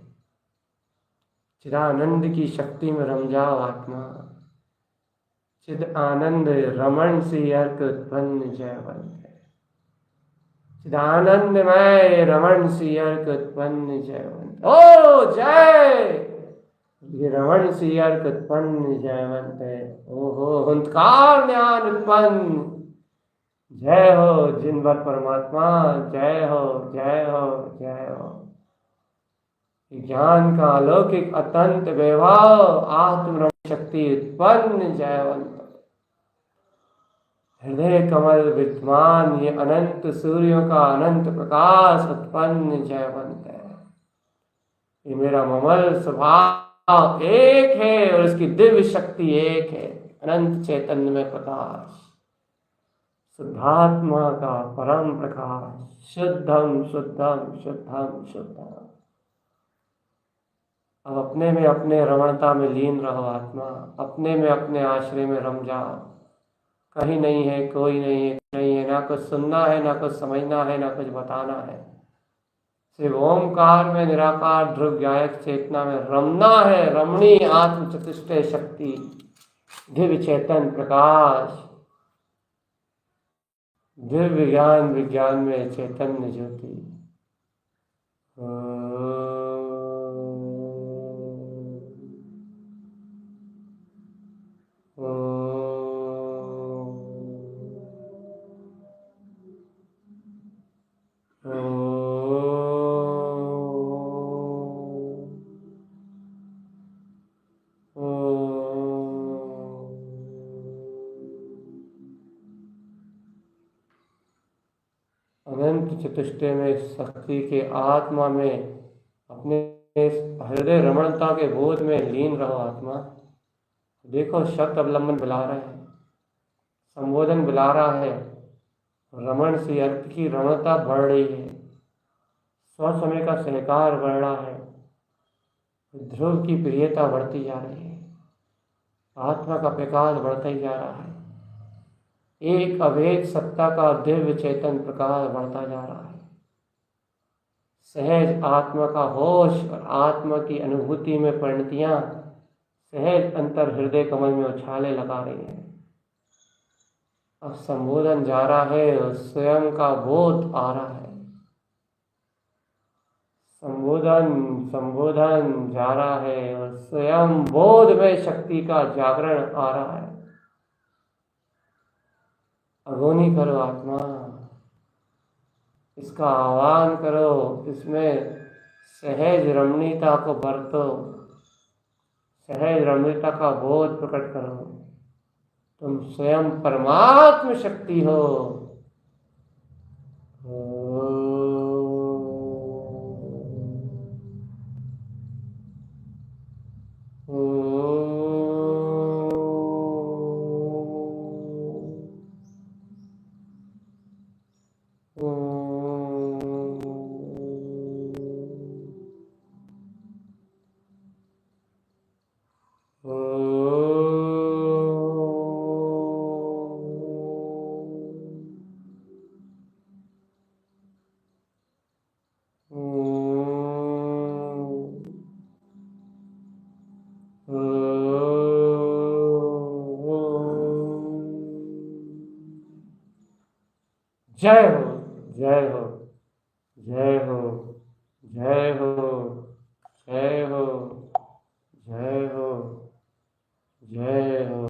चिदानंद की शक्ति में रम जाओ। आत्मा चिद आनंद रमण से अर्क उत्पन्न जयवंत है। चिदानंदमय रमण से अर्क उत्पन्न जयवंत। ओ जय, ये रमण से अर्क उत्पन्न जयवंत है। ओहो हुंकार ज्ञान उत्पन्न, जय हो जिन वर परमात्मा, जय हो जय हो जय हो। ज्ञान का अलौकिक अतंत वैभव आत्म शक्ति उत्पन्न जयवंत। हृदय कमल विद्यमान ये अनंत सूर्यों का अनंत प्रकाश उत्पन्न जयवंत है। ये मेरा ममल स्वभाव एक है और इसकी दिव्य शक्ति एक है। अनंत चैतन्य में प्रकाश, शुद्धात्मा का परम प्रकाश, शुद्धम शुद्धम शुद्धम शुद्धम। अब अपने में अपने रमणता में लीन रहो। आत्मा अपने में अपने आश्रय में रम जाओ। कहीं नहीं है, कोई नहीं है, ना कुछ सुनना है, ना कुछ समझना है, ना कुछ बताना है। सिर्फ ओमकार में निराकार ध्रुव गायक चेतना में रमना है। रमणी आत्म चतुष्टय शक्ति, दिव्य चेतन प्रकाश, दिव्य ज्ञान विज्ञान में चैतन्य ज्योति। अनंत चतुष्टय में शक्ति के आत्मा में अपने हृदय रमणता के बोध में लीन रहो। आत्मा देखो शब्द अवलंबन बुला रहे हैं, संबोधन बुला रहा है। रमण से अर्थ की रमणता बढ़ रही है, स्वसमय का सहकार बढ़ रहा है, ध्रुव की प्रियता बढ़ती जा रही है, आत्मा का प्रकाश बढ़ता ही जा रहा है। एक अभेद सत्ता का दिव्य चेतन प्रकाश बढ़ता जा रहा है। सहज आत्मा का होश और आत्मा की अनुभूति में परिणतियां सहज अंतर हृदय कमल में उछाले लगा रही हैं। अब संबोधन जा रहा है और स्वयं का बोध आ रहा है। संबोधन जा रहा है और स्वयं बोध में शक्ति का जागरण आ रहा है। अगोनी करो आत्मा, इसका आह्वान करो, इसमें सहज रमणीयता को बरतो, सहज रमणीयता का बोध प्रकट करो। तुम स्वयं परमात्म शक्ति हो। जय हो जय हो जय हो जय हो जय हो जय हो, जय हो।